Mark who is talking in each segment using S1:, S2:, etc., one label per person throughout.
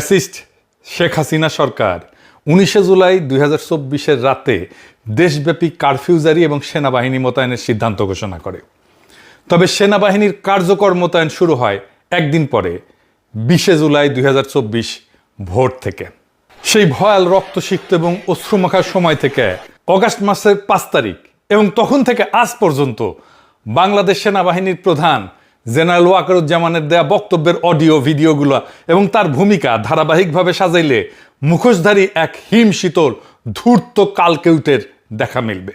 S1: Fascist Sheikh Hasina সরকার 19 জুলাই 2024 রাতে দেশব্যাপী curfew জারি এবং সেনাবাহিনী মোতায়েনের সিদ্ধান্ত ঘোষণা করে। তবে সেনাবাহিনীর কার্যকর মোতায়েন শুরু হয় একদিন পরে 20 জুলাই 2024 ভোর থেকে। সেই ভয়াল রক্তসিক্ত এবং অশ্রুমাখার সময় থেকে অগাস্ট মাসের 5 তারিখ এবং তখন থেকে আজ পর্যন্ত বাংলাদেশ সেনাবাহিনীর প্রধান জেনারেল ওয়াকারুজ্জামানের দেয়া বক্তব্যের অডিও ভিডিওগুলো এবং তার ভূমিকা ধারাবাহিকভাবে সাজাইলে মুখোশধারী এক হিমশীতল ধূর্ত কালকেউটের দেখা মিলবে।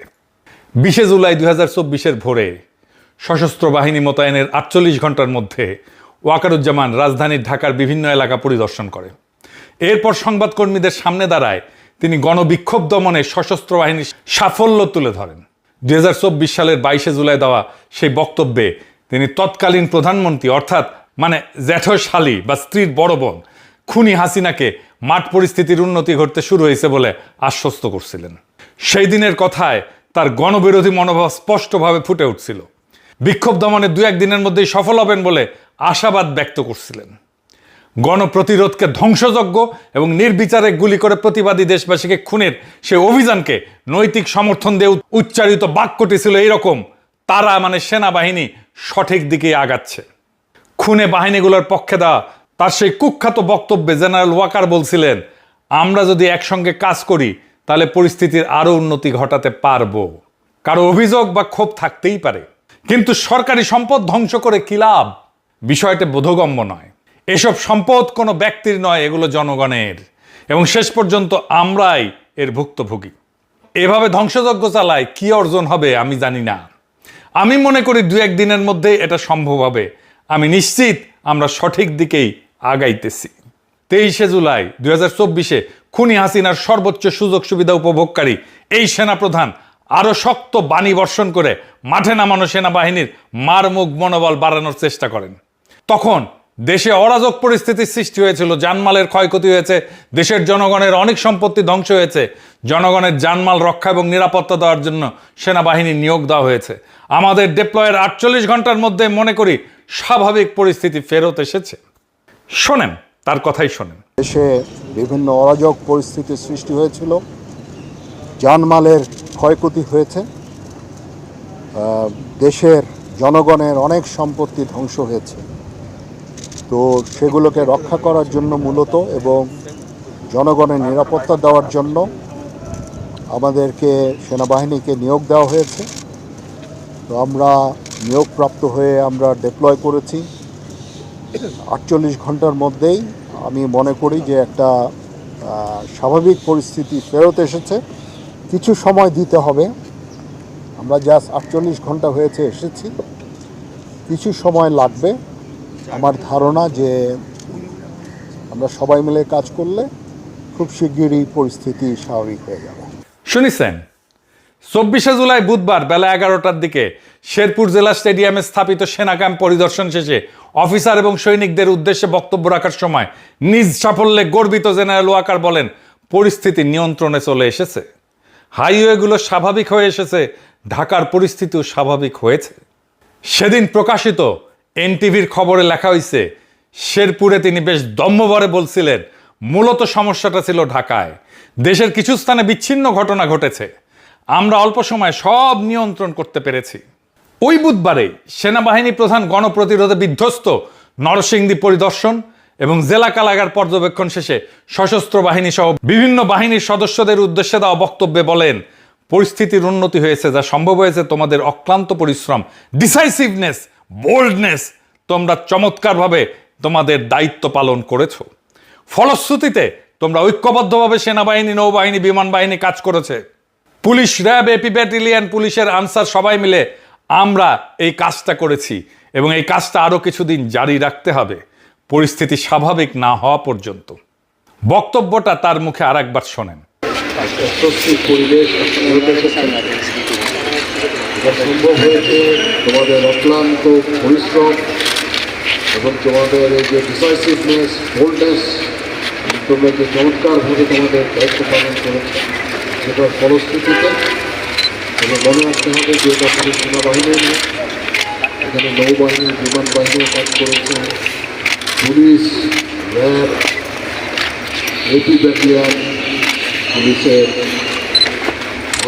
S1: 20 জুলাই 2024 ভোরে সশস্ত্র বাহিনী মোতায়েনের 48 ঘন্টার মধ্যে ওয়াকারুজ্জামান রাজধানীর ঢাকার বিভিন্ন এলাকা পরিদর্শন করে। এরপর সংবাদকর্মীদের সামনে দাঁড়ায় তিনি গণবিক্ষোভ দমনে সশস্ত্র বাহিনীর সাফল্য তুলে ধরেন। 2024 সালের 22 জুলাই দেওয়া সেই বক্তব্যে তিনি তৎকালীন প্রধানমন্ত্রী অর্থাৎ জ্যাঠশালী বা স্ত্রীর বড় বোন খুনি হাসিনাকে মাঠ পরিস্থিতির উন্নতি ঘটতে শুরু হয়েছে বলে আশ্বস্ত করছিলেন। সেই দিনের কথায় তার গণবিরোধী মনোভাব স্পষ্টভাবে ফুটে উঠছিল। বিক্ষোভ দমনে 2-1 দিনের মধ্যেই সফল হবেন বলে আশাবাদ ব্যক্ত করছিলেন। গণপ্রতিরোধকে ধ্বংসযজ্ঞ এবং নির্বিচারে গুলি করে প্রতিবাদী দেশবাসীকে খুনের সেই অভিযানকে নৈতিক সমর্থন দিয়ে উচ্চারিত বাক্যটি ছিল এইরকম: তারা সেনাবাহিনী সঠিক দিকে আগাচ্ছে। খুনে বাহিনীগুলোর পক্ষে দেওয়া তার সেই কুখ্যাত বক্তব্যে জেনারেল ওয়াকার বলছিলেন, আমরা যদি একসঙ্গে কাজ করি তাহলে পরিস্থিতির আরো উন্নতি ঘটাতে পারবো। কারো অভিযোগ বা ক্ষোভ থাকতেই পারে, কিন্তু সরকারি সম্পদ ধ্বংস করে কি লাভ? বিষয়টা বোধগম্য নয়। এসব সম্পদ কোনো ব্যক্তির নয়, এগুলো জনগণের, এবং শেষ পর্যন্ত আমরাই এর ভুক্তভোগী। এভাবে ধ্বংসযজ্ঞ চালায় কি অর্জন হবে আমি জানি না। আমি মনে করি 2-1 দিনের মধ্যে এটা সম্ভব হবে। আমি নিশ্চিত আমরা সঠিক দিকেই আগাইতেছি। 23 জুলাই 2024 খুনি হাসিনার সর্বোচ্চ সুযোগ সুবিধা উপভোগকারী এই সেনাপ্রধান আরো শক্ত বাণী বর্ষণ করে মাঠে নামানো সেনাবাহিনীর মারমুখ মনোবল বাড়ানোর চেষ্টা করেন। তখন দেশে অরাজক পরিস্থিতির সৃষ্টি হয়েছিল, জানমালের ক্ষয়ক্ষতি হয়েছে, দেশের জনগণের অনেক সম্পত্তি ধ্বংস হয়েছে। জনগণের জানমাল রক্ষা এবং নিরাপত্তা দেওয়ার জন্য সেনাবাহিনী নিয়োগ দেওয়া হয়েছে। আমাদের ডিপ্লয়ের 48 ঘন্টার মধ্যে মনে করি স্বাভাবিক পরিস্থিতি ফেরত এসেছে। শোনেন, তার কথাই শোনেন।
S2: দেশে বিভিন্ন অরাজক পরিস্থিতির সৃষ্টি হয়েছিল, জানমালের ক্ষয়ক্ষতি হয়েছে, দেশের জনগণের অনেক সম্পত্তি ধ্বংস হয়েছে। তো সেগুলোকে রক্ষা করার জন্য মূলত এবং জনগণের নিরাপত্তা দেওয়ার জন্য আমাদেরকে সেনাবাহিনীকে নিয়োগ দেওয়া হয়েছে। তো আমরা নিয়োগপ্রাপ্ত হয়ে আমরা ডিপ্লয় করেছি। 48 ঘন্টার মধ্যেই আমি মনে করি যে একটা স্বাভাবিক পরিস্থিতি ফেরত এসেছে। কিছু সময় দিতে হবে, আমরা জাস্ট 48 ঘন্টা হয়েছে এসেছি, কিছু সময় লাগবে। আমার ধারণা যে আমরা সবাই মিলে কাজ করলে খুব শিগগিরই পরিস্থিতি স্বাভাবিক হয়ে যাবে।
S1: শুনেছেন, 24 জুলাই বুধবার বেলা 11টার দিকে শেরপুর জেলা স্টেডিয়ামে স্থাপিত সেনা ক্যাম্প পরিদর্শন শেষে অফিসার এবং সৈনিকদের উদ্দেশ্যে বক্তব্য রাখার সময় নিজ সাফল্যে গর্বিত জেনারেল ওয়াকার বলেন, পরিস্থিতি নিয়ন্ত্রণে চলে এসেছে, হাইওয়েগুলো স্বাভাবিক হয়ে এসেছে, ঢাকার পরিস্থিতিও স্বাভাবিক হয়েছে। সেদিন প্রকাশিত এনটিভির খবরে লেখা হয়েছে, শেরপুরে তিনি বেশ দম্ভভরে বলছিলেন, মূলত সমস্যাটা ছিল ঢাকায়, দেশের কিছু স্থানে বিচ্ছিন্ন ঘটনা ঘটেছে, আমরা অল্প সময় সব নিয়ন্ত্রণ করতে পেরেছি। ওই বুধবারে সেনাবাহিনী প্রধান গণপ্রতিরোধে বিধ্বস্ত নরসিংদী পরিদর্শন এবং জেলা কারাগার পর্যবেক্ষণ শেষে সশস্ত্র বাহিনী সহ বিভিন্ন বাহিনীর সদস্যদের উদ্দেশ্যে দেওয়া বক্তব্যে বলেন, পরিস্থিতির উন্নতি হয়েছে, যা সম্ভব হয়েছে তোমাদের অক্লান্ত পরিশ্রম, ডিসাইসিভনেস, বোল্ডনেস। তোমরা চমৎকারভাবে তোমাদের দায়িত্ব পালন করেছো। ফলশ্রুতিতে তোমরা ঐক্যবদ্ধভাবে সেনাবাহিনী, নৌবাহিনী, বিমান বাহিনী কাজ করেছে। পুলিশ, র্যাব, এপি ব্যাটালিয়ন, পুলিশের আনসার সবাই মিলে আমরা এই কাজটা করেছি এবং এই কাজটা আরো কিছুদিন জারি রাখতে হবে, পরিস্থিতি স্বাভাবিক না হওয়া পর্যন্ত। বক্তব্যটা তার মুখে আরেকবার শোনেন।
S2: সম্ভব হয়েছে তোমাদের অক্লান্ত পরিশ্রম এবং তোমাদের এই যে ডিসাইসিভনেস, বোল্ডনেস, তোমরা যে চমৎকারভাবে তোমাদের দায়িত্ব পালন করেছে, সেটার ফলশ্রুতিতে এবং মনে রাখতে হবে যে এটা শুধু সেনাবাহিনী নয়, এখানে নৌবাহিনী, বিমান বাহিনীও কাজ করেছে, পুলিশ, র্যাব,
S3: এপি ব্যাটালিয়ন, পুলিশের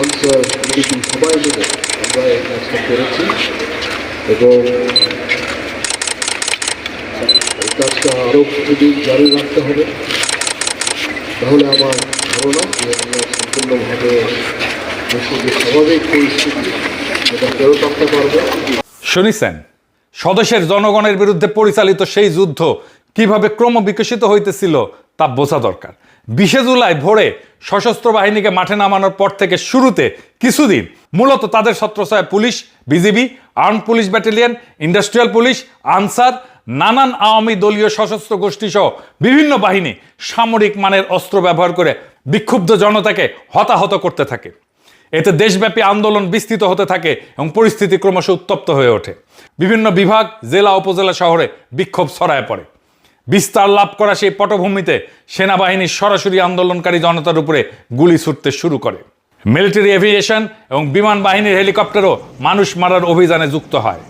S3: আনসার কমিটি সবাই মিলে আমরা এই কাজটা করেছি এবং এই কাজটা আরও কিছুদিন জারি রাখতে হবে। তাহলে আমার ধারণা যে আমরা সম্পূর্ণভাবে দেশের যে স্বাভাবিক পরিস্থিতি সেটা ফেরত আনতে পারবো।
S1: শুনেছেন, স্বদেশের জনগণের বিরুদ্ধে পরিচালিত সেই যুদ্ধ কিভাবে ক্রমবিকশিত হইতেছিল তা বোঝা দরকার। 20 জুলাই ভোরে সশস্ত্র বাহিনীকে মাঠে নামানোর পর থেকে শুরুতে কিছুদিন মূলত তাদের ছত্রছায়ায় police, BGB, armed police battalion, industrial police, Ansar, নানান আওয়ামী দলীয় সশস্ত্র গোষ্ঠী সহ বিভিন্ন বাহিনী সামরিক মানের অস্ত্র ব্যবহার করে বিক্ষুব্ধ জনতাকে হতাহত করতে থাকে। এতে দেশব্যাপী আন্দোলন বিস্তৃত হতে থাকে এবং পরিস্থিতি ক্রমশ উত্তপ্ত হয়ে ওঠে। বিভিন্ন বিভাগ, জেলা, উপজেলা শহরে বিক্ষোভ ছড়ায় পড়ে। বিস্তার লাভ করা সেই পটভূমিতে সেনাবাহিনী সরাসরি আন্দোলনকারী জনতার উপরে গুলি ছুটতে শুরু করে। মিলিটারি এভিয়েশন এবং বিমান বাহিনীর হেলিকপ্টারও মানুষ মারার অভিযানে যুক্ত হয়।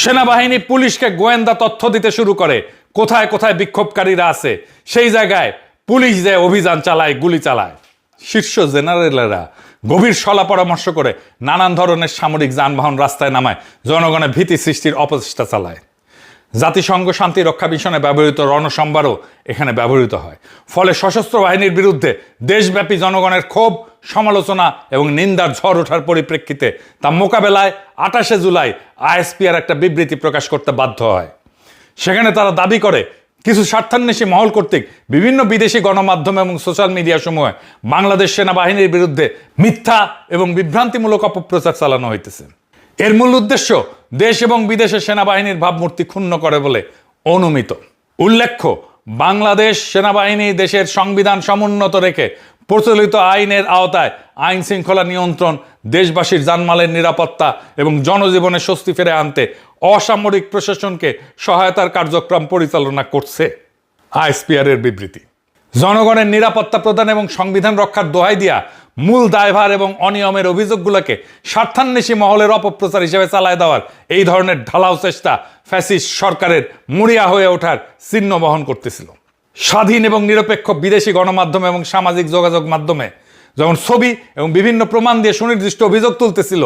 S1: সেনাবাহিনী পুলিশকে গোয়েন্দা তথ্য দিতে শুরু করে কোথায় কোথায় বিক্ষোভকারীরা আছে। সেই জায়গায় পুলিশ যে অভিযান চালায়, গুলি চালায়। শীর্ষ জেনারেলরা গভীর সলা পরামর্শ করে নানান ধরনের সামরিক যানবাহন রাস্তায় নামায় জনগণের ভীতি সৃষ্টির অপচেষ্টা চালায়। জাতিসংঘ শান্তি রক্ষা মিশনে ব্যবহৃত রণসম্ভারও এখানে ব্যবহৃত হয়। ফলে সশস্ত্র বাহিনীর বিরুদ্ধে দেশব্যাপী জনগণের ক্ষোভ, সমালোচনা এবং নিন্দার ঝড় ওঠার পরিপ্রেক্ষিতে তা মোকাবেলায় 28 জুলাই আইএসপিআর একটা বিবৃতি প্রকাশ করতে বাধ্য হয়। সেখানে তারা দাবি করে কিছু স্বার্থান্বেষী মহল কর্তৃক বিভিন্ন বিদেশি গণমাধ্যম এবং সোশ্যাল মিডিয়া সমূহে বাংলাদেশ সেনাবাহিনীর বিরুদ্ধে মিথ্যা এবং বিভ্রান্তিমূলক অপপ্রচার চালানো হইতেছে। এর মূল উদ্দেশ্য দেশ এবং বিদেশের সেনাবাহিনীর ভাবমূর্তি ক্ষুণ্ণ করে বলে অনুমিত। উল্লেখ্য, বাংলাদেশ সেনাবাহিনী দেশের সংবিধান সমুন্নত রেখে প্রচলিত আইনের আওতায় আইন শৃঙ্খলা নিয়ন্ত্রণ, দেশবাসীর জানমালের নিরাপত্তা এবং জনজীবনে স্বস্তি ফিরে আনতে অসামরিক প্রশাসনকে সহায়তার কার্যক্রম পরিচালনা করছে। আইএসপিআর এর বিবৃতি জনগণের নিরাপত্তা প্রদান এবং সংবিধান রক্ষার দোহাই দিয়া মূল দায়ভার এবং অনিয়মের অভিযোগগুলোকে স্বার্থান্বেষী মহলের অপপ্রচার হিসেবে চালায় দেওয়ার এই ধরনের ঢালাও চেষ্টা ফ্যাসিস্ট সরকারের মরিয়া হয়ে ওঠার চিহ্ন বহন করতেছিল। স্বাধীন এবং নিরপেক্ষ বিদেশি গণমাধ্যম এবং সামাজিক যোগাযোগ মাধ্যমে যখন ছবি এবং বিভিন্ন প্রমাণ দিয়ে সুনির্দিষ্ট অভিযোগ তুলতেছিল,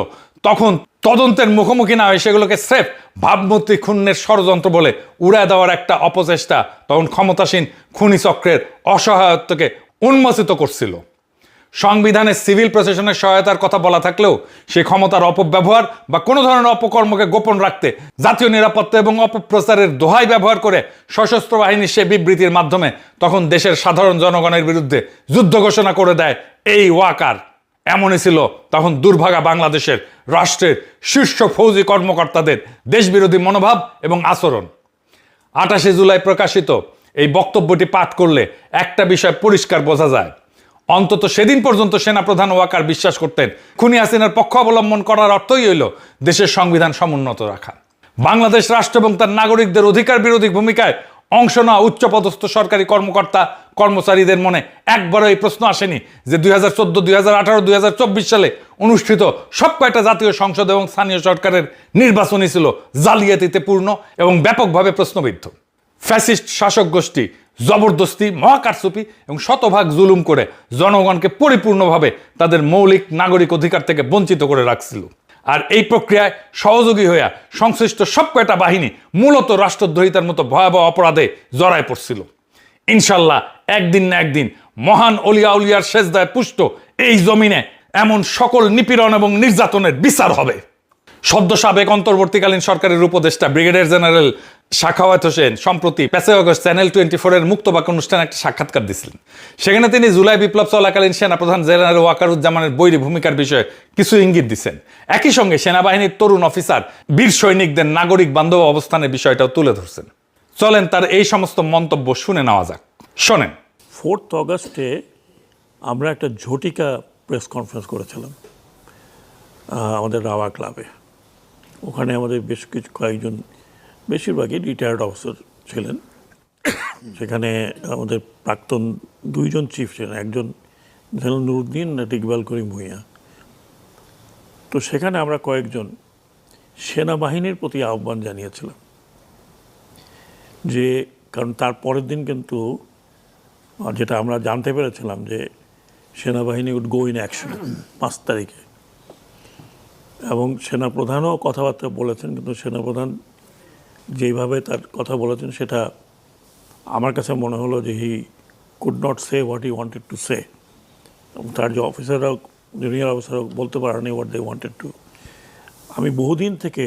S1: তখন তদন্তের মুখোমুখি না হয়ে সেগুলোকে স্রেফ ভাবমূর্তি ক্ষুণ্ণের ষড়যন্ত্র বলে উড়ায় দেওয়ার একটা অপচেষ্টা তখন ক্ষমতাসীন খুনি চক্রের অসহায়ত্বকে উন্মোচিত করছিল। সংবিধানে সিভিল প্রশাসনের সহায়তার কথা বলা থাকলেও সেই ক্ষমতার অপব্যবহার বা কোনো ধরনের অপকর্মকে গোপন রাখতে জাতীয় নিরাপত্তা এবং অপপ্রচারের দোহাই ব্যবহার করে সশস্ত্র বাহিনীর সে বিবৃতির মাধ্যমে তখন দেশের সাধারণ জনগণের বিরুদ্ধে যুদ্ধ ঘোষণা করে দেয় এই ওয়াকার। এমনই ছিল তখন দুর্ভাগা বাংলাদেশের রাষ্ট্রের শীর্ষ ফৌজি কর্মকর্তাদের দেশবিরোধী মনোভাব এবং আচরণ। 28 জুলাই প্রকাশিত এই বক্তব্যটি পাঠ করলে একটা বিষয় পরিষ্কার বোঝা যায়। অন্তত সেদিন পর্যন্ত সেনাপ্রধান ওয়াকার বিশ্বাস করতেন খুনি হাসিনার পক্ষ অবলম্বন করার অর্থই হইল দেশের সংবিধান সমুন্নত রাখা। বাংলাদেশ রাষ্ট্র এবং তার নাগরিকদের অধিকার বিরোধী ভূমিকায় অংশ নেওয়া উচ্চপদস্থ সরকারি কর্মকর্তা কর্মচারীদের মনে একবারও এই প্রশ্ন আসেনি যে 2014, 2018, 2024 সালে অনুষ্ঠিত সব কয়টা জাতীয় সংসদ এবং স্থানীয় সরকারের নির্বাচনই ছিল জালিয়াতিতে পূর্ণ এবং ব্যাপকভাবে প্রশ্নবিদ্ধ। ফ্যাসিস্ট শাসক গোষ্ঠী জবরদস্তি, মহাকারচুপি এবং শতভাগ জুলুম করে জনগণকে পরিপূর্ণভাবে তাদের মৌলিক নাগরিক অধিকার থেকে বঞ্চিত করে রাখছিল। আর এই প্রক্রিয়ায় সহযোগী হইয়া সংশ্লিষ্ট সব কয়টা বাহিনী মূলত রাষ্ট্রদ্রোহিতার মতো ভয়াবহ অপরাধে জড়ায় পড়ছিল। ইনশাল্লাহ একদিন না একদিন মহান অলিয়া উলিয়ার সেজদায় পুষ্ট এই জমিনে এমন সকল নিপীড়ন এবং নির্যাতনের বিচার হবে। সদ্য সাবেক অন্তর্বর্তীকালীন সরকারের উপদেষ্টা ব্রিগেডিয়ার জেনারেল সাখাওয়াত হোসেন সম্প্রতি 5 আগস্ট চ্যানেল 24-এর মুক্তবাক অনুষ্ঠানে একটা সাক্ষাৎকার দিয়েছিলেন। সেখানে তিনি জুলাই বিপ্লব চলাকালীন সেনাপ্রধান জেনারেল ওয়াকারুজ্জামানের বৈরী ভূমিকার বিষয়ে কিছু ইঙ্গিত দিচ্ছেন। একই সঙ্গে সেনাবাহিনীর তরুণ অফিসার, বীর সৈনিকদের নাগরিক বান্ধব অবস্থানের বিষয়টাও তুলে ধরছেন। চলেন তার এই সমস্ত মন্তব্য শুনে নেওয়া যাক। শোনেন।
S4: 4 আগস্টে আমরা একটা ঝটিকা প্রেস কনফারেন্স করেছিলাম আমাদের রাওয়া ক্লাবে। ওখানে আমাদের বেশ কিছু কয়েকজন, বেশিরভাগই রিটায়ার্ড অফিসার ছিলেন। সেখানে আমাদের প্রাক্তন 2 জন চিফ ছিলেন, একজন জেনারেল নুরুদ্দিন, ইকবাল করিম ভূঁইয়া। তো সেখানে আমরা কয়েকজন সেনাবাহিনীর প্রতি আহ্বান জানিয়েছিলাম যে, কারণ তার পরের দিন কিন্তু আর যেটা আমরা জানতে পেরেছিলাম যে সেনাবাহিনী উড গো ইন অ্যাকশন 5 তারিখে, এবং সেনাপ্রধানও কথাবার্তা বলেছেন, কিন্তু সেনাপ্রধান যেইভাবে তার কথা বলেছেন সেটা আমার কাছে মনে হলো যে he could not say what he wanted to say, এবং তার যে অফিসাররাও জুনিয়র অফিসাররাও বলতে পারেনি হোয়াট দে ওয়ান্টেড টু। আমি বহুদিন থেকে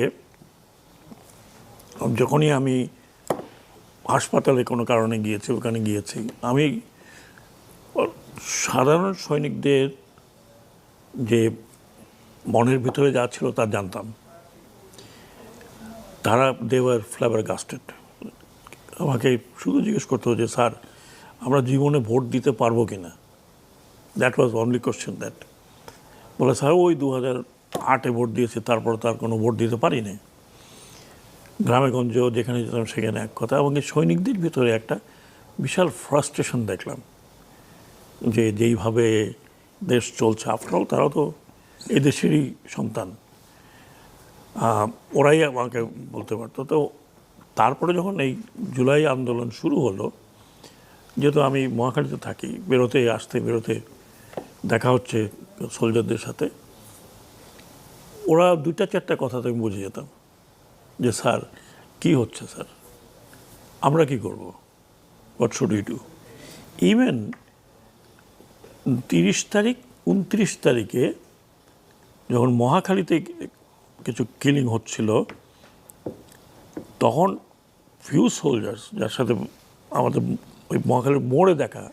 S4: যখনই আমি হাসপাতালে কোনো কারণে গিয়েছি, ওখানে গিয়েছি, আমি সাধারণ সৈনিকদের যে মনের ভিতরে যা ছিল তা জানতাম। তারা দেওয়ার ফ্লেভার গাস্টেড। আমাকে শুধু জিজ্ঞেস করতে যে স্যার আমরা জীবনে ভোট দিতে পারবো কি না, that was only question that. বলে স্যার ওই 2008-এ ভোট দিয়েছি, তারপর তার কোনো ভোট দিতে পারিনি। গ্রামে গঞ্জেও যেখানে যেতাম সেখানে এক কথা। এবং এই সৈনিকদের ভিতরে একটা বিশাল ফ্রাস্ট্রেশন দেখলাম যে যেইভাবে দেশ চলছে, আফটারঅল তারাও তো এই দেশেরই সন্তান, ওরাই আমাকে বলতে পারতো। তো তারপরে যখন এই জুলাই আন্দোলন শুরু হলো, যেহেতু আমি মহাখালীতে থাকি, বেরোতে আসতে বেরোতে দেখা হচ্ছে সোলজারদের সাথে, ওরা 2-4টা কথা তো আমি বুঝে যেতাম যে স্যার কী হচ্ছে, স্যার আমরা কি করব, what should we do. Even 30 তারিখ 29 তারিখে যখন মহাখালীতে কিছু কিলিং হচ্ছিল, তখন ফিউ সোলজার্স যার সাথে আমাদের ওই মহাখালীর মোড়ে দেখা,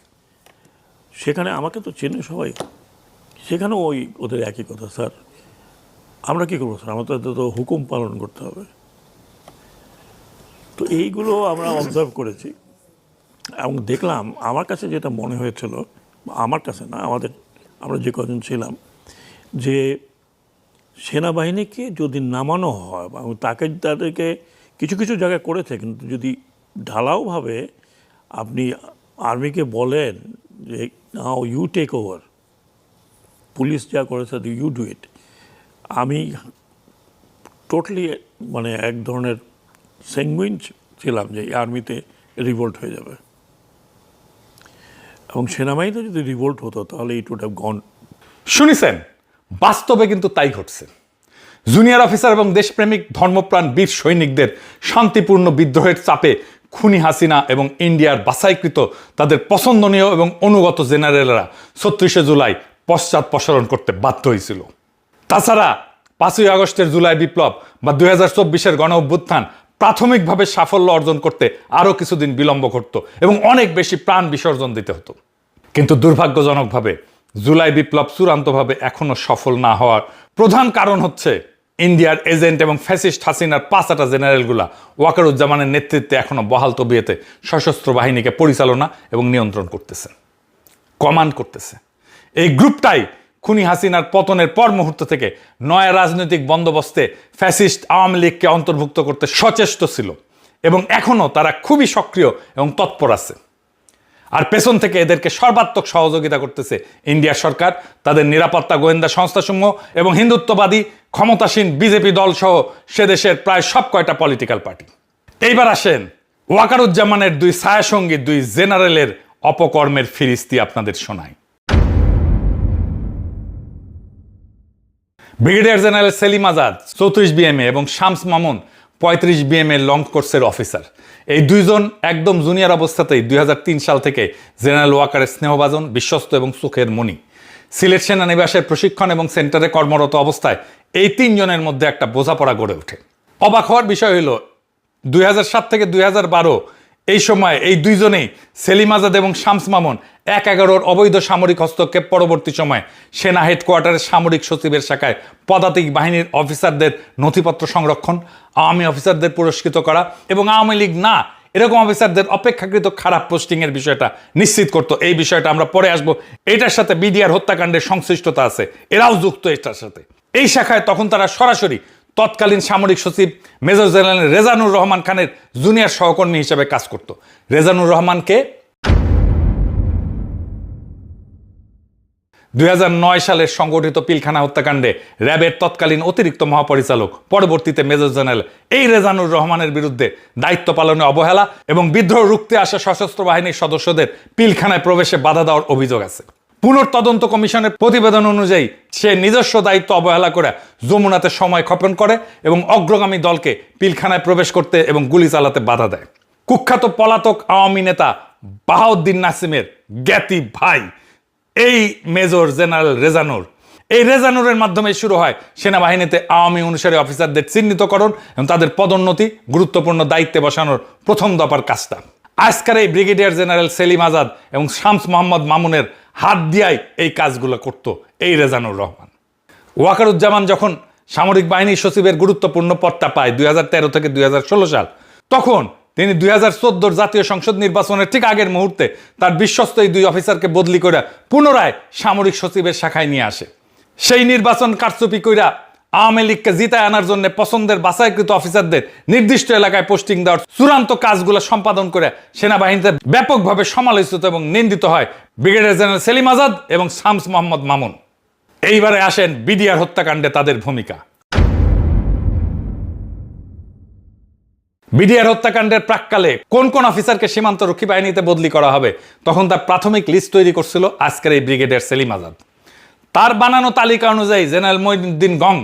S4: সেখানে আমাকে তো চেনে সবাই, সেখানেও ওই ওদের একই কথা, স্যার আমরা কী করবো স্যার, আমাদের তো হুকুম পালন করতে হবে। তো এইগুলো আমরা অবজার্ভ করেছি এবং দেখলাম, আমার কাছে যেটা মনে হয়েছিল, আমার কাছে না, আমরা যে কজন ছিলাম, যে সেনাবাহিনীকে যদি নামানো হয় এবং তাদেরকে কিছু কিছু জায়গায় করেছে, কিন্তু যদি ঢালাওভাবে আপনি আর্মিকে বলেন যে now you take over, police যা করেছে ইউ ডু ইট, আমি টোটালি মানে এক ধরনের স্যাঙ্গুইন ছিলাম যে আর্মিতে রিভোল্ট হয়ে যাবে, এবং সেনাবাহিনীতে যদি রিভোল্ট হতো তাহলে ইট উড হ্যাভ গন।
S1: শুনেছেন, বাস্তবে কিন্তু তাই ঘটছে। জুনিয়র অফিসার এবং দেশপ্রেমিক ধর্মপ্রাণ বীর সৈনিকদের শান্তিপূর্ণ বিদ্রোহের চাপে খুনি হাসিনা এবং ইন্ডিয়ার বাছাইকৃত তাদের পছন্দনীয় এবং অনুগত জেনারেলরা 36শে জুলাই পশ্চাৎপসরণ করতে বাধ্য হয়েছিল। তাছাড়া 5ই আগস্টের জুলাই বিপ্লব বা 2024-এর গণ অভ্যুত্থান প্রাথমিকভাবে সাফল্য অর্জন করতে আরও কিছুদিন বিলম্ব ঘটত এবং অনেক বেশি প্রাণ বিসর্জন দিতে হতো। কিন্তু দুর্ভাগ্যজনকভাবে জুলাই বিপ্লব চূড়ান্তভাবে এখনও সফল না হওয়ার প্রধান কারণ হচ্ছে ইন্ডিয়ার এজেন্ট এবং ফ্যাসিস্ট হাসিনার 5টা জেনারেলগুলা ওয়াকারুজ্জামানের নেতৃত্বে এখনও বহাল তবিয়েতে সশস্ত্র বাহিনীকে পরিচালনা এবং নিয়ন্ত্রণ করতেছে, কমান্ড করতেছে। এই গ্রুপটাই খুনি হাসিনার পতনের পর মুহূর্ত থেকে নয়া রাজনৈতিক বন্দোবস্তে ফ্যাসিস্ট আওয়ামী লীগকে অন্তর্ভুক্ত করতে সচেষ্ট ছিল এবং এখনও তারা খুবই সক্রিয় এবং তৎপর আছে। আর পেছন থেকে এদেরকে সর্বাত্মক সহযোগিতা করতেছে ইন্ডিয়া সরকার, তাদের নিরাপত্তা গোয়েন্দা সংস্থাসমূহ এবং হিন্দুত্ববাদী ক্ষমতাসীন বিজেপি দল সহ সে দেশের প্রায় সব কয়টা পলিটিক্যাল পার্টি। এইবার আসেন ওয়াকারুজ্জামানের 2 ছায়াসঙ্গী 2 জেনারেলের অপকর্মের ফিরিস্তি আপনাদের শোনাই। Brigadier general Selim Azad 34 BMA এবং শামস মামুন 35 বিএমএ লং কোর্সের অফিসার। এই দুইজন একদম জুনিয়র অবস্থাতেই 2003 সাল থেকে জেনারেল ওয়াকারের স্নেহভাজন, বিশ্বস্ত এবং সুখের মণি। সিলেট সেনানিবাসের প্রশিক্ষণ এবং সেন্টারে কর্মরত অবস্থায় এই 3 জনের মধ্যে একটা বোঝাপড়া গড়ে ওঠে। অবাক হওয়ার বিষয় হলো 2007 থেকে 2012 এই সময় এই দুইজনেই সেলিম আজাদ এবং শামস মামুন 1/11 অবৈধ সামরিক হস্তক্ষেপ পরবর্তী সময় সেনা হেডকোয়ার্টারের সামরিক সচিবের শাখায় পদাতিক বাহিনীর অফিসারদের নথিপত্র সংরক্ষণ, আওয়ামী অফিসারদের পুরস্কৃত করা এবং আওয়ামী লীগ না এরকম অফিসারদের অপেক্ষাকৃত খারাপ পোস্টিংয়ের বিষয়টা নিশ্চিত করত। এই বিষয়টা আমরা পরে আসবো। এটার সাথে বিডিআর হত্যাকাণ্ডের সংশ্লিষ্টতা আছে, এরাও যুক্ত এটার সাথে। এই শাখায় তখন তারা সরাসরি তৎকালীন সামরিক সচিব মেজর জেনারেল রেজানুর রহমান খানের জুনিয়র সহকর্মী হিসেবে কাজ করত। রেজানুর রহমানকে 2009 সালের সংগঠিত পিলখানা হত্যাকাণ্ডে র্যাবের তৎকালীন অতিরিক্ত মহাপরিচালক পরবর্তীতে মেজর জেনারেল এই রেজানুর রহমানের বিরুদ্ধে দায়িত্ব পালনে অবহেলা এবং বিদ্রোহ রুখতে আসা সশস্ত্র বাহিনীর সদস্যদের পিলখানায় প্রবেশে বাধা দেওয়ার অভিযোগ আছে। পুনর্তদন্ত কমিশনের প্রতিবেদন অনুযায়ী সে নিজস্ব দায়িত্ব অবহেলা করে যমুনাতে সময় ক্ষেপণ করে এবং অগ্রগামী দলকে পিলখানায় প্রবেশ করতে এবং গুলি চালাতে বাধা দেয়। কুখ্যাত পলাতক আওয়ামী নেতা বাহাউদ্দিন নাসিমের জ্ঞাতি ভাই এই মেজর জেনারেল রেজানুর, এই রেজানুরের মাধ্যমে শুরু হয় সেনাবাহিনীতে আওয়ামী অনুসারী অফিসারদের চিহ্নিতকরণ এবং তাদের পদোন্নতি, গুরুত্বপূর্ণ দায়িত্বে বসানোর প্রথম দফার কাজটা। আজকের এই ব্রিগেডিয়ার জেনারেল সেলিম আজাদ এবং শামস মোহাম্মদ মামুনের হাত দিয়াই এই কাজগুলো করত এই রেজানুর রহমান। ওয়াকারুজ্জামান যখন সামরিক বাহিনী সচিবের গুরুত্বপূর্ণ পদটা পায় 2013 থেকে 2016 সাল, তখন তিনি 2014 জাতীয় সংসদ নির্বাচনের ঠিক আগের মুহূর্তে তার বিশ্বস্ত এই 2 অফিসারকে বদলি করে পুনরায় সামরিক সচিবের শাখায় নিয়ে আসে। সেই নির্বাচন কারচুপি কইরা আওয়ামী লীগকে জিতায় আনার জন্য পছন্দের বাছাইকৃত অফিসারদের নির্দিষ্ট এলাকায় পোস্টিং দেওয়ার চূড়ান্ত কাজগুলো সম্পাদন করে সেনাবাহিনীতে ব্যাপকভাবে সমালোচিত এবং নিন্দিত হয় ব্রিগেডিয়ার জেনারেল সেলিম আজাদ এবং শামস মোহাম্মদ মামুন। এইবারে আসেন বিডিআর হত্যাকাণ্ডে তাদের ভূমিকা। বিডিআর হত্যাকাণ্ডের প্রাক্কালে কোন কোন অফিসারকে সীমান্ত রক্ষী বাহিনীতে বদলি করা হবে, তখন তার প্রাথমিক লিস্ট তৈরি করছিল আজকের এই ব্রিগেডিয়ার সেলিম আজাদ। তার বানানো তালিকা অনুযায়ী জেনারেল মঈনুদ্দিন গং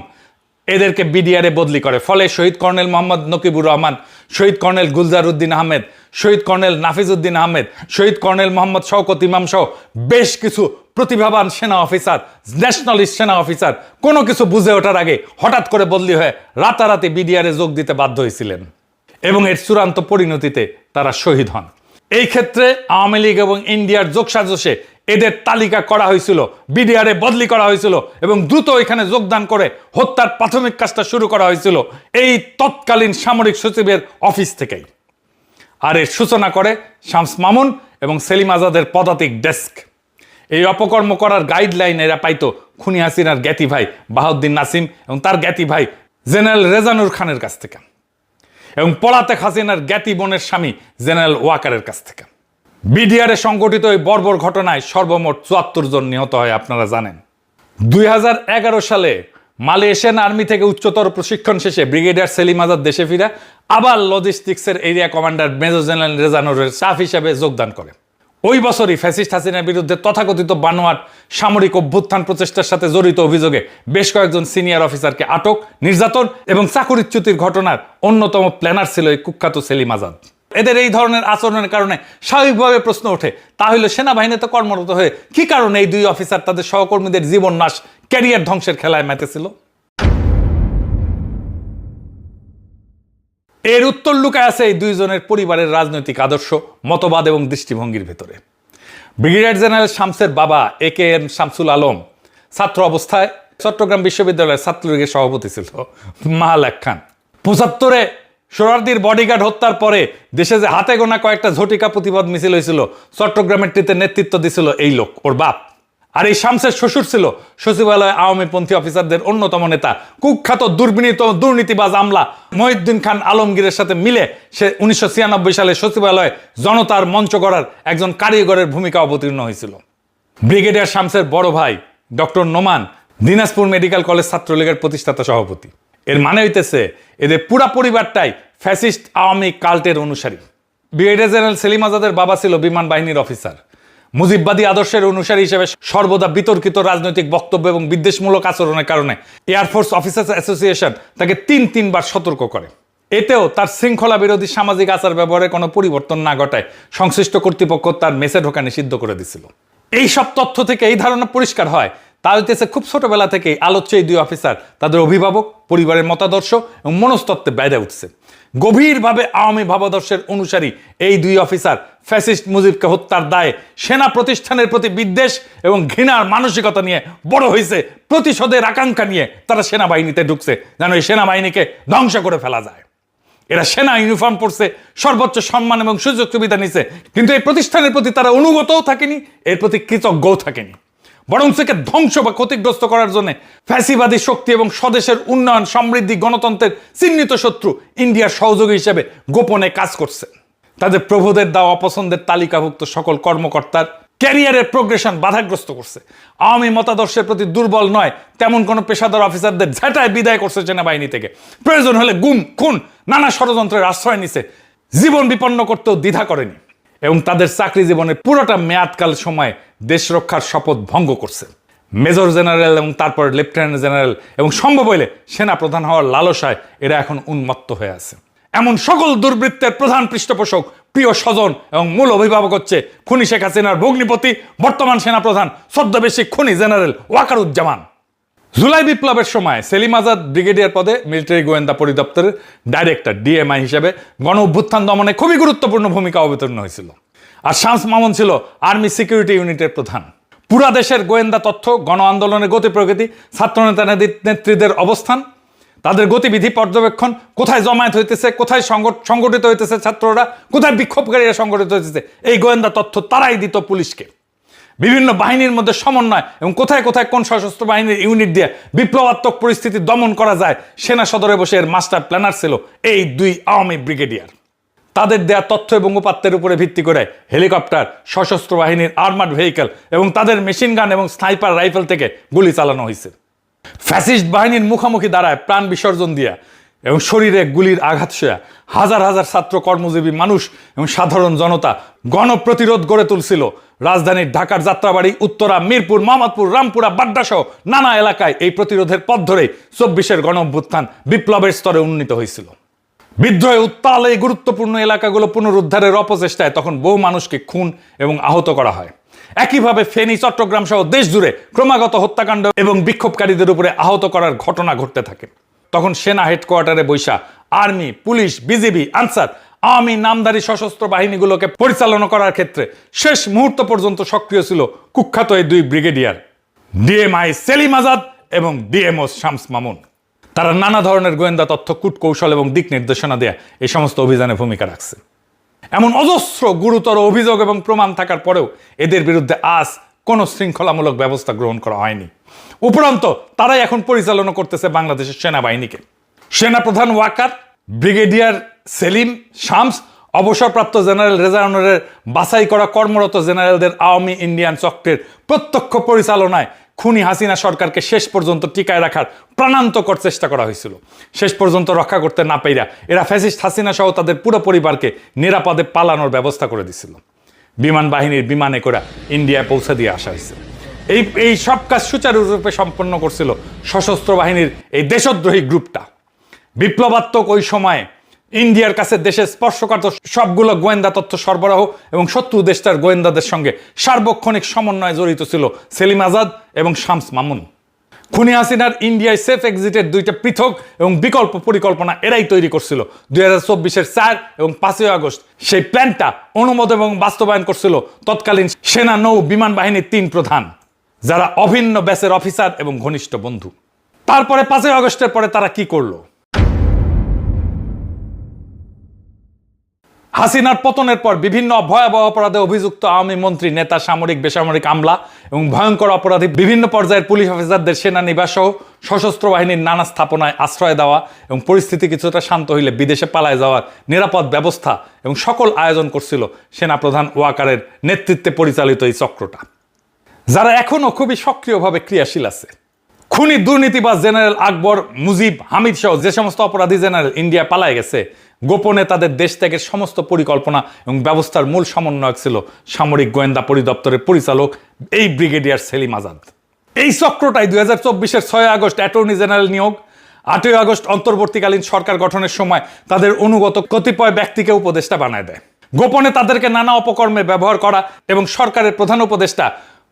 S1: এদেরকে বিডিআরে বদলি করে। ফলে শহীদ কর্নেল মোহাম্মদ নকিবুর রহমান, শহীদ কর্নেল গুলজার উদ্দিন আহমেদ, শহীদ কর্নেল নাফিজউদ্দিন আহমেদ, শহীদ কর্নেল মোহাম্মদ শওকত ইমাম সহ বেশ কিছু প্রতিভাবান সেনা অফিসার, ন্যাশনালিস্ট সেনা অফিসার কোনো কিছু বুঝে ওঠার আগে হঠাৎ করে বদলি হয়ে রাতারাতি বিডিআরে যোগ দিতে বাধ্য হয়েছিলেন এবং এর চূড়ান্ত পরিণতিতে তারা শহীদ হন। এই ক্ষেত্রে আওয়ামী লীগ এবং ইন্ডিয়ার যোগসাজশে এদের তালিকা করা হয়েছিল, বিডিআরে বদলি করা হয়েছিল এবং দ্রুত এখানে যোগদান করে হত্যার প্রাথমিক কাজটা শুরু করা হয়েছিল এই তৎকালীন সামরিক সচিবের অফিস থেকেই। আর এর সূচনা করে শামস মামুন এবং সেলিম আজাদের পদাতিক ডেস্ক। এই অপকর্ম করার গাইডলাইন এরা পাইতো খুনি হাসিনার জ্ঞাতি ভাই বাহাউদ্দিন নাসিম এবং তার জ্ঞাতি ভাই জেনারেল রেজানুর খানের কাছ থেকে এবং পলাতক হাসিনার জ্ঞাতি বোনের স্বামী জেনারেল ওয়াকারের কাছ থেকে। বিডিআরে সংগঠিত এই বর্বর ঘটনায় সর্বমোট 74 জন নিহত হয় আপনারা জানেন। 2011 সালে মালয়েশিয়ান আর্মি থেকে উচ্চতর প্রশিক্ষণ শেষে ব্রিগেডিয়ার সেলিম আজাদ দেশে ফিরে আবার লজিস্টিক্সের এরিয়া কমান্ডার মেজর জেনারেল রেজানুরের স্টাফ হিসেবে যোগদান করে। ওই বছরই ফ্যাসিস্ট হাসিনার বিরুদ্ধে তথাকথিত বানোয়াট সামরিক অভ্যুত্থান প্রচেষ্টার সাথে জড়িত অভিযোগে বেশ কয়েকজন সিনিয়র অফিসারকে আটক, নির্যাতন এবং চাকরিচ্যুতির ঘটনার অন্যতম প্ল্যানার ছিল এই কুখ্যাত সেলিম আজাদ। এদের এই ধরনের আচরণের কারণে স্বাভাবিকভাবে প্রশ্ন ওঠে, তাহলে সেনাবাহিনীতে কর্মরত হয়ে কি কারণে এই 2 অফিসার তাদের সহকর্মীদের জীবন নাশ, ক্যারিয়ার ধ্বংসের খেলায় মেতেছিল? এর উত্তর লুকায় আছে এই 2 জনের পরিবারের রাজনৈতিক আদর্শ, মতবাদ এবং দৃষ্টিভঙ্গির ভেতরে। ব্রিগেডিয়ার জেনারেল শামসের বাবা AKM শামসুল আলম ছাত্র অবস্থায় চট্টগ্রাম বিশ্ববিদ্যালয়ের ছাত্রলীগের সভাপতি ছিল। মাহালেক খান 75-এ সোহরাওয়ার্দীর বডিগার্ড হত্যার পরে দেশে যে হাতে গোনা কয়েকটা ঝটিকা প্রতিবাদ মিছিল হয়েছিল, চট্টগ্রামের টিতে নেতৃত্ব দিছিল এই লোক, ওর বাপ। আর এই শামসের শ্বশুর ছিল সচিবালয়ে আওয়ামীপন্থী অফিসারদের অন্যতম নেতা, কুখ্যাত দুর্নীতিবাজ আমলা মহিউদ্দিন খান আলমগীরের সাথে মিলে সে 1996 সালে সচিবালয়ে জনতার মঞ্চ গড়ার একজন কারিগরের ভূমিকা অবতীর্ণ হয়েছিল। ব্রিগেডিয়ার শামসের বড় ভাই doctor Noman Dinajpur medical college ছাত্রলীগের প্রতিষ্ঠাতা সভাপতি। এর মানে হইতেছে এদের পুরা পরিবারটাই ফ্যাসিস্ট আওয়ামী কাল্টের অনুসারী। ব্রিগেডিয়ার জেনারেল সেলিম আজাদের বাবা ছিল বিমান বাহিনীর অফিসার। মুজিববাদী আদর্শের অনুসারী হিসেবে সর্বদা বিতর্কিত রাজনৈতিক বক্তব্য এবং বিদ্বেষমূলক আচরণের কারণে এয়ারফোর্স অফিসার্স অ্যাসোসিয়েশন তাকে 3বার সতর্ক করে। এতেও তার শৃঙ্খলা বিরোধী সামাজিক আচার ব্যবহারে কোনো পরিবর্তন না ঘটায় সংশ্লিষ্ট কর্তৃপক্ষ তার মেসে ঢোকা নিষিদ্ধ করে দিছিল। এই সব তথ্য থেকে এই ধারণা পরিষ্কার হয়, তা হইতেছে খুব ছোটবেলা থেকেই আলোচ্য এই 2 অফিসার তাদের অভিভাবক, পরিবারের মতাদর্শ এবং মনস্তত্ত্বে বেড়ে উঠছে। গভীরভাবে আওয়ামী ভাবাদর্শের অনুসারী এই 2 অফিসার ফ্যাসিস্ট মুজিবকে হত্যার দায়ে সেনা প্রতিষ্ঠানের প্রতি বিদ্বেষ এবং ঘৃণার মানসিকতা নিয়ে বড় হয়েছে। প্রতিশোধের আকাঙ্ক্ষা নিয়ে তারা সেনাবাহিনীতে ঢুকছে যেন এই সেনাবাহিনীকে ধ্বংস করে ফেলা যায়। এরা সেনা ইউনিফর্ম পরছে, সর্বোচ্চ সম্মান এবং সুযোগ সুবিধা নিছে, কিন্তু এই প্রতিষ্ঠানের প্রতি তারা অনুগতও থাকেনি, এর প্রতি কৃতজ্ঞও থাকেনি। বরং একে ধ্বংস বা ক্ষতিগ্রস্ত করার জন্য ফ্যাসিবাদী শক্তি এবং স্বদেশের উন্নয়ন, সমৃদ্ধি, গণতন্ত্রের চিহ্নিত শত্রু ইন্ডিয়ার সহযোগী হিসেবে গোপনে কাজ করছে। তাদের প্রভুদের দেওয়া অপছন্দের তালিকাভুক্ত সকল কর্মকর্তার ক্যারিয়ারের প্রোগ্রেশন বাধাগ্রস্ত করছে। আওয়ামী মতাদর্শের প্রতি দুর্বল নয় তেমন কোনো পেশাদার অফিসারদের ঝাঁটায় বিদায় করছে সেনাবাহিনী থেকে। প্রয়োজন হলে গুম খুন নানা ষড়যন্ত্রের আশ্রয় নিছে, জীবন বিপন্ন করতেও দ্বিধা করেনি এবং তাদের চাকরি জীবনের পুরোটা মেয়াদকাল সময় দেশ রক্ষার শপথ ভঙ্গ করছে। মেজর জেনারেল এবং তারপর লেফটেন্যান্ট জেনারেল এবং সম্ভব হইলে সেনা প্রধান হওয়ার লালসায় এরা এখন উন্মত্ত হয়ে আছে। এমন সকল দুর্বৃত্তের প্রধান পৃষ্ঠপোষক, প্রিয় স্বজন এবং মূল অভিভাবক হচ্ছে খুনি শেখ হাসিনার ভগ্নিপতি বর্তমান সেনাপ্রধান ছদ্মবেশী খুনি জেনারেল ওয়াকারুজ্জামান। জুলাই বিপ্লবের সময় সেলিম আজাদ ব্রিগেডিয়ার পদে মিলিটারি গোয়েন্দা পরিদপ্তরের ডাইরেক্টর ডিএমআই হিসেবে গণ অভ্যুত্থান দমনে খুবই গুরুত্বপূর্ণ ভূমিকা অবতীর্ণ হয়েছিল। আর শামস মামুন ছিল আর্মি সিকিউরিটি ইউনিটের প্রধান। পুরা দেশের গোয়েন্দা তথ্য, গণ আন্দোলনের গতি প্রগতি, ছাত্রনেতা নেত্রীদের অবস্থান, তাদের গতিবিধি পর্যবেক্ষণ, কোথায় জমায়েত হইতেছে, কোথায় সংগঠিত হইতেছে ছাত্ররা, কোথায় বিক্ষোভকারীরা সংগঠিত হইতেছে, এই গোয়েন্দা তথ্য তারাই দিত পুলিশকে। বিভিন্ন বাহিনীর মধ্যে সমন্বয় এবং কোথায় কোথায় কোন সশস্ত্র বাহিনীর ইউনিট দিয়ে বিপ্লবাত্মক পরিস্থিতি দমন করা যায় সেনা সদরে বসে এর মাস্টার প্ল্যানার ছিল এই দুই আওয়ামী ব্রিগেডিয়ার। তাদের দেয়া তথ্য এবং উপাত্তের উপরে ভিত্তি করে হেলিকপ্টার, সশস্ত্র বাহিনীর আর্মার্ড ভেহিকেল এবং তাদের মেশিন গান এবং স্নাইপার রাইফেল থেকে গুলি চালানো হয়েছে। ফ্যাসিস্ট বাহিনীর মুখোমুখি দাঁড়ায় প্রাণ বিসর্জন দিয়া এবং শরীরে গুলির আঘাত সয়া হাজার হাজার ছাত্র, কর্মজীবী মানুষ এবং সাধারণ জনতা গণপ্রতিরোধ গড়ে তুলছিল। রাজধানীর ঢাকার যাত্রাবাড়ি, উত্তরা, মিরপুর, মোহাম্মদপুর, রামপুরা, বাড্ডা সহ নানা এলাকায় এই প্রতিরোধের পথ ধরেই ২৪-এর গণ অভ্যুত্থান বিপ্লবের স্তরে উন্নীত হয়েছিল। বিদ্রোহে উত্তাল এই গুরুত্বপূর্ণ এলাকাগুলো পুনরুদ্ধারের অপচেষ্টায় তখন বহু মানুষকে খুন এবং আহত করা হয়। একইভাবে ফেনী, চট্টগ্রাম সহ দেশ জুড়ে ক্রমাগত হত্যাকাণ্ড এবং বিক্ষোভকারীদের উপরে আহত করার ঘটনা ঘটতে থাকে। তখন সেনা হেডকোয়ার্টারে বৈশা army, police, BGB, answer, Awami নামধারী সশস্ত্র বাহিনীগুলোকে পরিচালনা করার ক্ষেত্রে শেষ মুহূর্ত পর্যন্ত সক্রিয় ছিল কুখ্যাত এই দুই ব্রিগেডিয়ার ডিএমআই সেলিম আজাদ এবং ডিএমও শামস মামুন। তারা নানা ধরনের গোয়েন্দা তথ্য, কূটকৌশল এবং দিক নির্দেশনা দেয়া এই সমস্ত অভিযানে ভূমিকা রাখছে। এমন অজস্র গুরুতর অভিযোগ এবং প্রমাণ থাকার পরেও এদের বিরুদ্ধে আজ কোনো শৃঙ্খলামূলক ব্যবস্থা গ্রহণ করা হয়নি। উপরন্ত তারাই এখন পরিচালনা করতেছে বাংলাদেশের সেনাবাহিনীকে। সেনাপ্রধান ওয়াকার, ব্রিগেডিয়ার সেলিম, শামস, অবসরপ্রাপ্ত জেনারেল রেজা আনোয়ারের বাছাই করা কর্মরত জেনারেলদের আওয়ামী ইন্ডিয়ান চক্রের প্রত্যক্ষ পরিচালনায় খুনি হাসিনা সরকারকে শেষ পর্যন্ত টিকায় রাখার প্রাণান্তকর চেষ্টা করা হয়েছিল। শেষ পর্যন্ত রক্ষা করতে না পেরা এরা ফ্যাসিস্ট হাসিনা সহ তাদের পুরো পরিবারকে নিরাপদে পালানোর ব্যবস্থা করে দিছিল। বিমান বাহিনীর বিমানে করে ইন্ডিয়ায় পৌঁছে দিয়ে আসা হয়েছে। এই সব কাজ সুচারুরূপে সম্পন্ন করছিল সশস্ত্র বাহিনীর এই দেশদ্রোহী গ্রুপটা। বিপ্লবাত্মক ওই সময়ে ইন্ডিয়ার কাছে দেশের স্পর্শকাতর সবগুলো গোয়েন্দা তথ্য সরবরাহ এবং শত্রু দেশটার গোয়েন্দাদের সঙ্গে সার্বক্ষণিক সমন্বয়ে জড়িত ছিল সেলিম আজাদ এবং শামস মামুন। খুনি হাসিনার ইন্ডিয়ায় সেফ এক্সিটের দুইটা পৃথক এবং বিকল্প পরিকল্পনা এরাই তৈরি করছিল। ২০২৪-এর ৪ এবং ৫ই আগস্ট সেই প্ল্যানটা অনুমোদন এবং বাস্তবায়ন করছিল তৎকালীন সেনা, নৌ, বিমান বাহিনীর ৩ প্রধান, যারা অভিন্ন ব্যাচের অফিসার এবং ঘনিষ্ঠ বন্ধু। তারপরে ৫ই আগস্টের পরে তারা কি করলো? হাসিনার পতনের পর বিভিন্ন ভয়াবহ অপরাধে অভিযুক্ত আওয়ামী মন্ত্রী, নেতা, সামরিক, বেসামরিক আমলা এবং ভয়ঙ্কর অপরাধী বিভিন্ন পর্যায়ের পুলিশ অফিসারদের সেনানিবাস সহ সশস্ত্র বাহিনীর নানা স্থাপনায় আশ্রয় দেওয়া এবং পরিস্থিতি কিছুটা শান্ত হইলে বিদেশে পালায় যাওয়ার নিরাপদ ব্যবস্থা এবং সকল আয়োজন করছিল সেনাপ্রধান ওয়াকারের নেতৃত্বে পরিচালিত এই চক্রটা, যারা এখনও খুবই সক্রিয়ভাবে ক্রিয়াশীল আছে। খুনি দুর্নীতিবাজ জেনারেল আকবর, মুজিব, হামিদ সহ যে সমস্ত অপরাধী জেনারেল ইন্ডিয়া পালায় গেছে, গোপনে তাদের দেশ ত্যাগের সমস্ত পরিকল্পনা এবং ব্যবস্থার মূল সমন্বয়ক ছিল সামরিক গোয়েন্দা পরিদপ্তরের পরিচালক এই ব্রিগেডিয়ার সেলিম আজাদ। এই চক্রটাই ২০২৪-এর ৬ আগস্ট অ্যাটর্নি জেনারেল নিয়োগ, ৮ই আগস্ট অন্তর্বর্তীকালীন সরকার গঠনের সময় তাদের অনুগত কতিপয় ব্যক্তিকে উপদেষ্টা বানায় দেয়। গোপনে তাদেরকে নানা অপকর্মে ব্যবহার করা এবং সরকারের প্রধান উপদেষ্টা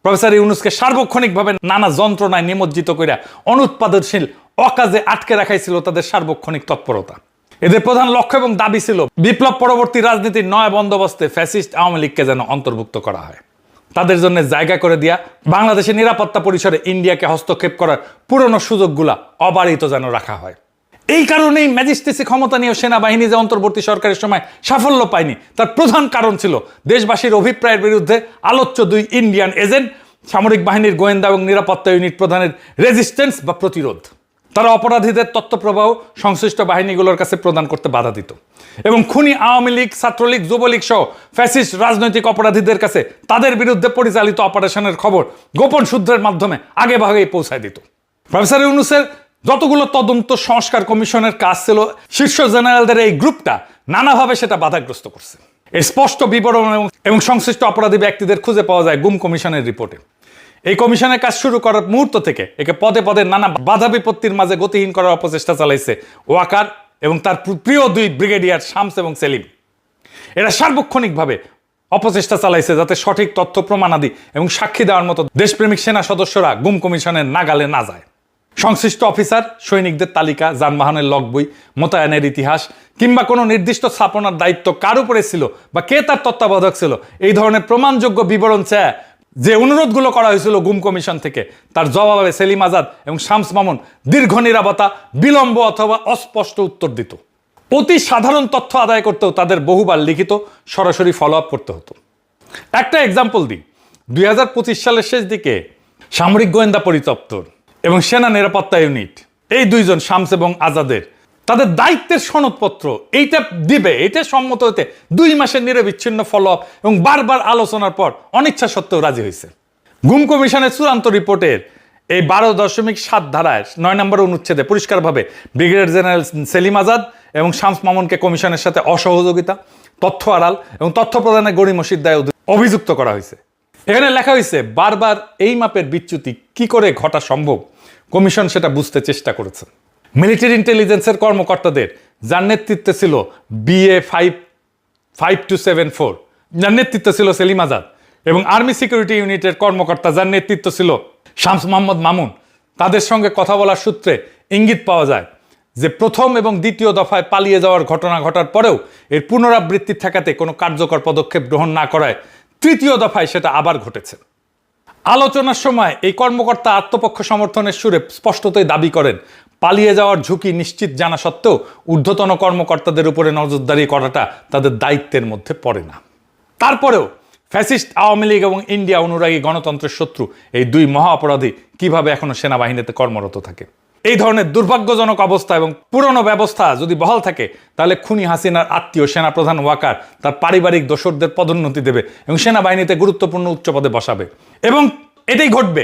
S1: প্রফেসর ইউনূসকে সার্বক্ষণিকভাবে নানা যন্ত্রণায় নিমজ্জিত কইরা অনুৎপাদনশীল অকাজে আটকে রাখাইছিল তাদের সার্বক্ষণিক তৎপরতা। এদের প্রধান লক্ষ্য এবং দাবি ছিল বিপ্লব পরবর্তী রাজনীতির নয়া বন্দোবস্তে ফ্যাসিস্ট আওয়ামী লীগকে যেন অন্তর্ভুক্ত করা হয়, তাদের জন্য জায়গা করে দিয়া বাংলাদেশের নিরাপত্তা পরিসরে ইন্ডিয়াকে হস্তক্ষেপ করার পুরনো সুযোগগুলা অবারিত যেন রাখা হয়। এই কারণেই ম্যাজিস্ট্রেসি ক্ষমতা নিয়ে সেনাবাহিনী যে অন্তর্বর্তী সরকারের সময় সাফল্য পায়নি তার প্রধান কারণ ছিল দেশবাসীর অভিপ্রায়ের বিরুদ্ধে আলোচ্য ২ ইন্ডিয়ান এজেন্ট, সামরিক বাহিনীর গোয়েন্দা এবং নিরাপত্তা ইউনিট প্রধানের রেজিস্ট্যান্স বা প্রতিরোধ। তারা অপরাধীদের তথ্য প্রবাহ সংশ্লিষ্ট বাহিনীগুলোর কাছে প্রদান করতে বাধা দিত এবং খুনি আওয়ামী লীগ, ছাত্রলীগ, যুবলীগ সহ ফ্যাসিস্ট রাজনৈতিক অপরাধীদের কাছে তাদের বিরুদ্ধে পরিচালিত অপারেশনের খবর গোপন সূত্রের মাধ্যমে আগে ভাগেই পৌঁছায় দিত। প্রফেসর ইউনূসের যতগুলো তদন্ত সংস্কার কমিশনের কাজ ছিল, শীর্ষ জেনারেলদের এই গ্রুপটা নানাভাবে সেটা বাধাগ্রস্ত করছে। এর স্পষ্ট বিবরণ এবং সংশ্লিষ্ট অপরাধী ব্যক্তিদের খুঁজে পাওয়া যায় গুম কমিশনের রিপোর্টে। এই কমিশনের কাজ শুরু করার মুহূর্ত থেকে একে পদে পদে নানা বাধা বিপত্তির মাঝে গতিহীন করার অপচেষ্টা চালাইছে ওয়াকার এবং তার প্রিয় দুই ব্রিগেডিয়ার শামস এবং সেলিম। এরা সার্বক্ষণিকভাবে অপচেষ্টা চালাইছে যাতে সঠিক তথ্য প্রমাণাদি এবং সাক্ষী দেওয়ার মতো দেশপ্রেমিক সেনা সদস্যরা গুম কমিশনের নাগালে না যায়। সংশ্লিষ্ট অফিসার, সৈনিকদের তালিকা, যানবাহনের লগ বই, মোতায়েনের ইতিহাস কিংবা কোনো নির্দিষ্ট স্থাপনার দায়িত্ব কার উপরে ছিল বা কে তার তত্ত্বাবধায়ক ছিল, এই ধরনের প্রমাণযোগ্য বিবরণ চায় যে অনুরোধগুলো করা হয়েছিল গুম কমিশন থেকে, তার জবাবে সেলিম আজাদ এবং শামস মামুন দীর্ঘ নীরবতা, বিলম্ব অথবা অস্পষ্ট উত্তর দিত। অতি সাধারণ তথ্য আদায় করতেও তাদের বহুবার লিখিত সরাসরি ফলো আপ করতে হতো। একটা এক্সাম্পল দিই, 2025 সালের শেষ দিকে সামরিক গোয়েন্দা পরিদপ্তর এবং সেনা নিরাপত্তা ইউনিট, এই দুইজন শামস এবং আজাদের তাদের দায়িত্বের সনদপত্র এইটা দিবে, এটা সম্মত হতে 2 মাসের নিরবিচ্ছিন্ন ফলো আপ এবং বারবার আলোচনার পর অনিচ্ছা সত্ত্বেও রাজি হয়েছে। গুম কমিশনের চূড়ান্ত রিপোর্টের এই 12.7 ধারায় 9 নম্বর অনুচ্ছেদে পরিষ্কারভাবে ব্রিগেডিয়ার জেনারেল সেলিম আজাদ এবং শামস মামুনকে কমিশনের সাথে অসহযোগিতা, তথ্য আড়াল এবং তথ্য প্রদানের গড়িমসির দায়ে অভিযুক্ত করা হয়েছে। এখানে লেখা হয়েছে বারবার এই মাপের বিচ্যুতি কি করে ঘটা সম্ভব কমিশন সেটা বুঝতে চেষ্টা করেছে। মিলিটারি ইন্টেলিজেন্সের কর্মকর্তাদের যার নেতৃত্বে ছিল BA 5274, যার নেতৃত্ব ছিল সেলিম আজাদ, এবং আর্মি সিকিউরিটি ইউনিটের কর্মকর্তা যার নেতৃত্ব ছিল শামস মোহাম্মদ মামুন, তাদের সঙ্গে কথা বলার সূত্রে ইঙ্গিত পাওয়া যায় যে প্রথম এবং দ্বিতীয় দফায় পালিয়ে যাওয়ার ঘটনা ঘটার পরেও এর পুনরাবৃত্তি ঠেকাতে কোনো কার্যকর পদক্ষেপ গ্রহণ না করায় তৃতীয় দফায় সেটা আবার ঘটেছে। আলোচনার সময় এই কর্মকর্তা আত্মপক্ষ সমর্থনের সুরে স্পষ্টতই দাবি করেন পালিয়ে যাওয়ার ঝুঁকি নিশ্চিত জানা সত্ত্বেও ঊর্ধ্বতন কর্মকর্তাদের উপরে নজরদারি করাটা তাদের দায়িত্বের মধ্যে পড়ে না। তারপরেও ফ্যাসিস্ট আওয়ামী লীগ এবং ইন্ডিয়া অনুরাগী গণতন্ত্রের শত্রু এই দুই মহা অপরাধী কিভাবে এখনো সেনাবাহিনীতে কর্মরত থাকে। এই ধরনের দুর্ভাগ্যজনক অবস্থা এবং পুরনো ব্যবস্থা যদি বহাল থাকে তাহলে খুনি হাসিনার আত্মীয় সেনাপ্রধান ওয়াকার তার পারিবারিক দোসরদের পদোন্নতি দেবে এবং সেনাবাহিনীতে গুরুত্বপূর্ণ উচ্চ পদে বসাবে এবং এটাই ঘটবে।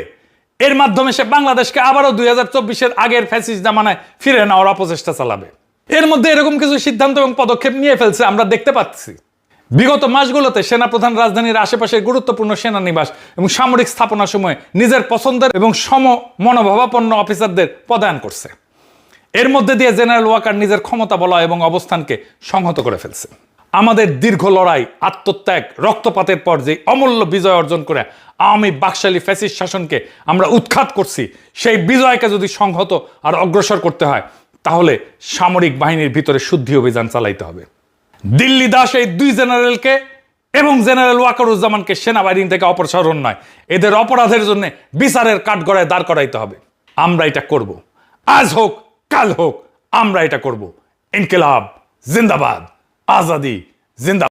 S1: এর মাধ্যমে সে বাংলাদেশকে আবারও 2024-এর আগের ফ্যাসিস্ট জামানায় ফিরে নেওয়ার অপচেষ্টা চালাবে। এর মধ্যে এরকম কিছু সিদ্ধান্ত এবং পদক্ষেপ নিয়ে ফেলছে আমরা দেখতে পাচ্ছি। বিগত মাসগুলোতে সেনাপ্রধান রাজধানীর আশেপাশের গুরুত্বপূর্ণ সেনানিবাস এবং সামরিক স্থাপনার সময় নিজের পছন্দের এবং সম মনোভাবাপন্ন অফিসারদের পদায়ন করছে। এর মধ্যে দিয়ে জেনারেল ওয়াকার নিজের ক্ষমতা বলয় এবং অবস্থানকে সংহত করে ফেলছে। আমাদের দীর্ঘ লড়াই, আত্মত্যাগ, রক্তপাতের পর যে অমূল্য বিজয় অর্জন করে আওয়ামী বাকশালী ফ্যাসিস্ট শাসনকে আমরা উৎখাত করছি, সেই বিজয়কে যদি সংহত আর অগ্রসর করতে হয় তাহলে সামরিক বাহিনীর ভিতরে শুদ্ধি অভিযান চালাইতে হবে। দিল্লি দাস এই দুই জেনারেলকে এবং জেনারেল ওয়াকারুজ্জামানকে সেনাবাহিনী থেকে অপসারণ নয়, এদের অপরাধের জন্য বিচারের কাঠগড়ায় দাঁড় করাইতে হবে। আমরা এটা করব, আজ হোক কাল হোক আমরা এটা করব। ইনকিলাব জিন্দাবাদ, আজাদি জিন্দাবাদ।